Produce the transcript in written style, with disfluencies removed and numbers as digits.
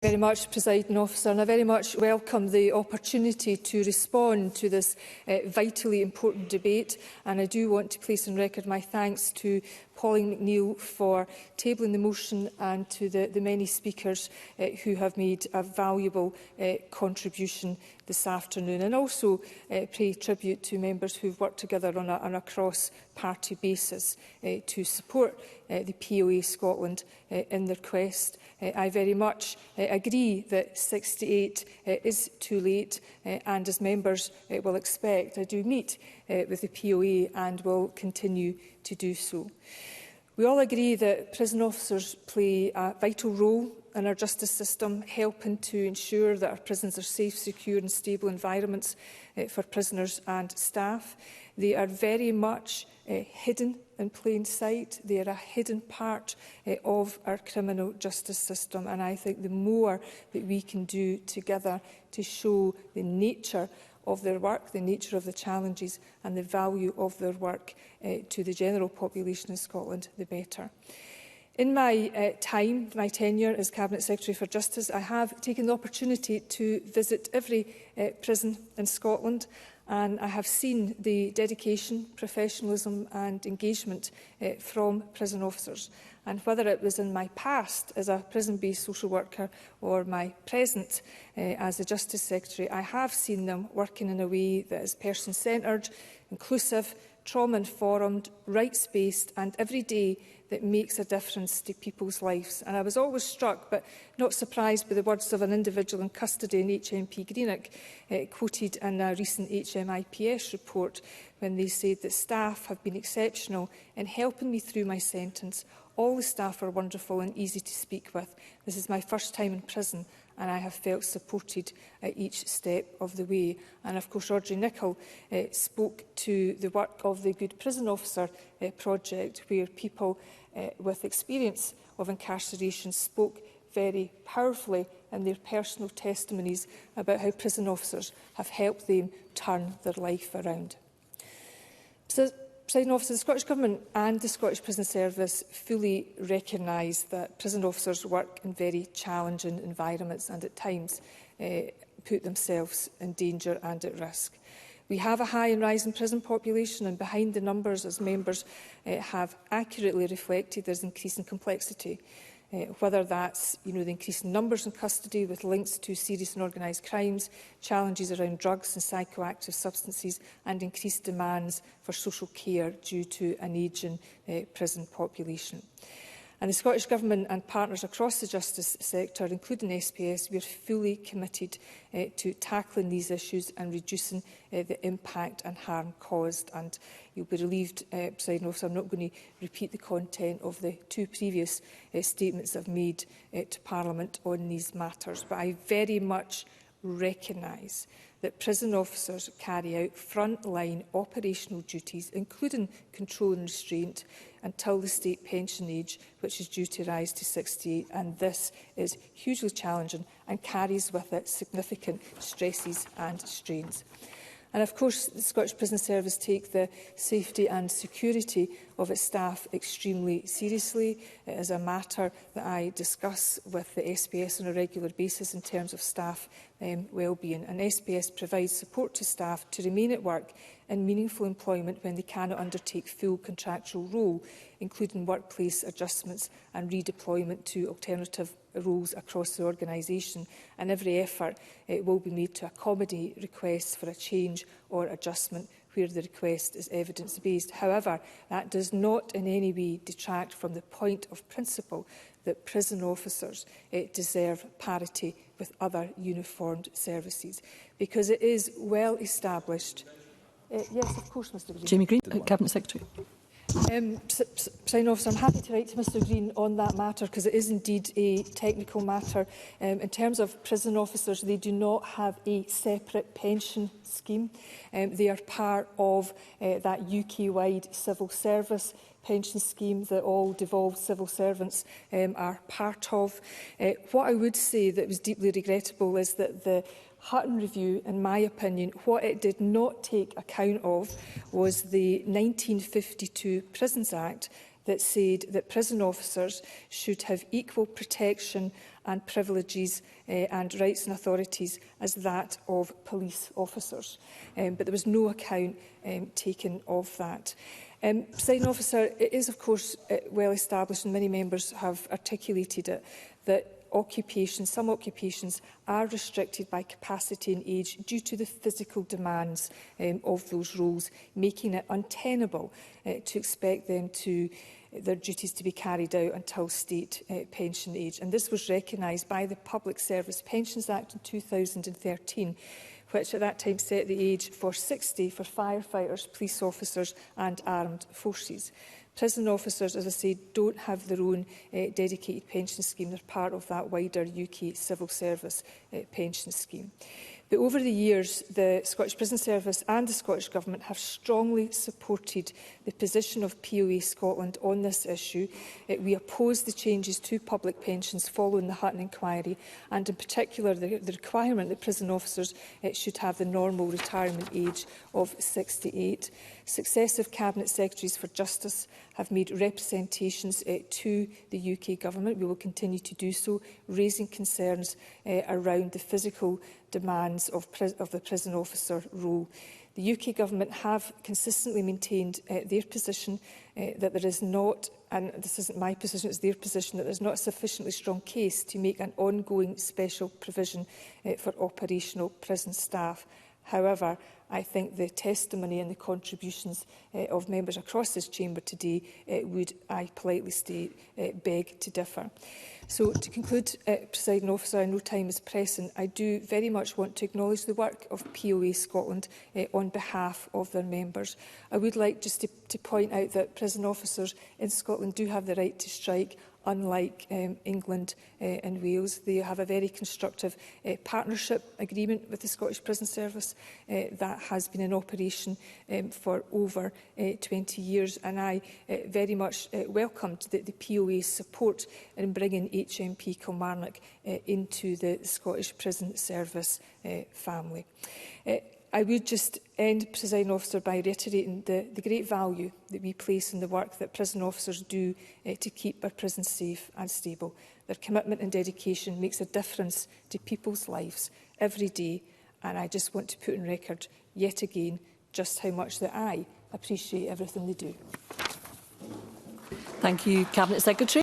Very much, Presiding Officer, and I very much welcome the opportunity to respond to this vitally important debate. And I do want to place on record my thanks to Pauline McNeill for tabling the motion and to the many speakers who have made a valuable contribution this afternoon. And also pay tribute to members who have worked together on a cross-party basis to support the POA Scotland in their quest. I very much agree that 68 is too late, and as members will expect, I do meet with the POA and will continue to do so. We all agree that prison officers play a vital role in our justice system, helping to ensure that our prisons are safe, secure and stable environments for prisoners and staff. They are very much hidden in plain sight. They are a hidden part of our criminal justice system, and I think the more that we can do together to show the nature of their work, the nature of the challenges and the value of their work to the general population in Scotland, the better. In my tenure as Cabinet Secretary for Justice, I have taken the opportunity to visit every prison in Scotland, and I have seen the dedication, professionalism and engagement from prison officers. And whether it was in my past as a prison-based social worker or my present as a Justice Secretary, I have seen them working in a way that is person-centred, inclusive, trauma-informed, rights-based and every day that makes a difference to people's lives. And I was always struck, but not surprised, by the words of an individual in custody in HMP Greenock, quoted in a recent HMIPS report, when they said that staff have been exceptional in helping me through my sentence. All the staff are wonderful and easy to speak with. This is my first time in prison, and I have felt supported at each step of the way. And of course, Audrey Nicholl spoke to the work of the Good Prison Officer project, where people with experience of incarceration spoke very powerfully in their personal testimonies about how prison officers have helped them turn their life around. Presiding Officer, the Scottish Government and the Scottish Prison Service fully recognise that prison officers work in very challenging environments and at times put themselves in danger and at risk. We have a high and rising prison population, and behind the numbers, as members have accurately reflected, there is increasing complexity. Whether that's the increasing numbers in custody with links to serious and organised crimes, challenges around drugs and psychoactive substances and increased demands for social care due to an ageing prison population. And the Scottish Government and partners across the justice sector, including SPS, we are fully committed to tackling these issues and reducing the impact and harm caused. And you'll be relieved, Presiding Officer, I'm not going to repeat the content of the two previous statements I've made to Parliament on these matters. But I very much recognise that prison officers carry out front-line operational duties, including control and restraint, until the state pension age, which is due to rise to 68. And this is hugely challenging and carries with it significant stresses and strains. And of course, the Scottish Prison Service take the safety and security of its staff extremely seriously. It is a matter that I discuss with the SPS on a regular basis in terms of staff well-being. And SPS provides support to staff to remain at work in meaningful employment when they cannot undertake full contractual role, including workplace adjustments and redeployment to alternative roles across the organisation. And every effort will be made to accommodate requests for a change or adjustment where the request is evidence-based. However, that does not in any way detract from the point of principle that prison officers deserve parity with other uniformed services, because it is well established. Yes, of course, Mr Green. Jamie Green, Cabinet Secretary. Presiding Officer, I'm happy to write to Mr Green on that matter, because it is indeed a technical matter. In terms of prison officers, they do not have a separate pension scheme. They are part of that UK-wide civil service pension scheme that all devolved civil servants are part of. What I would say that was deeply regrettable is that the Hutton Review, in my opinion, what it did not take account of was the 1952 Prisons Act that said that prison officers should have equal protection and privileges and rights and authorities as that of police officers. But there was no account taken of that. Presiding Officer, it is of course well established, and many members have articulated it, that some occupations are restricted by capacity and age due to the physical demands of those roles, making it untenable to expect their duties to be carried out until state pension age. And this was recognised by the Public Service Pensions Act in 2013, which at that time set the age for 60 for firefighters, police officers and armed forces. Prison officers, as I say, don't have their own dedicated pension scheme. They're part of that wider UK civil service pension scheme. But over the years, the Scottish Prison Service and the Scottish Government have strongly supported the position of POA Scotland on this issue. We oppose the changes to public pensions following the Hutton inquiry, and in particular the requirement that prison officers should have the normal retirement age of 68. Successive Cabinet Secretaries for Justice have made representations to the UK Government. We will continue to do so, raising concerns around the physical demands of the prison officer role. The UK Government have consistently maintained their position that there is not, and this isn't my position, it's their position, that there is not a sufficiently strong case to make an ongoing special provision for operational prison staff. However, I think the testimony and the contributions of members across this chamber today would, I politely state, beg to differ. So, to conclude, Presiding Officer, I know time is pressing. I do very much want to acknowledge the work of POA Scotland on behalf of their members. I would like just to point out that prison officers in Scotland do have the right to strike, unlike England and Wales. They have a very constructive partnership agreement with the Scottish Prison Service that has been in operation for over 20 years, and I very much welcomed the POA's support in bringing HMP Kilmarnock into the Scottish Prison Service family. I would just end, Presiding Officer, by reiterating the great value that we place in the work that prison officers do to keep our prisons safe and stable. Their commitment and dedication makes a difference to people's lives every day, and I just want to put on record yet again just how much that I appreciate everything they do. Thank you, Cabinet Secretary.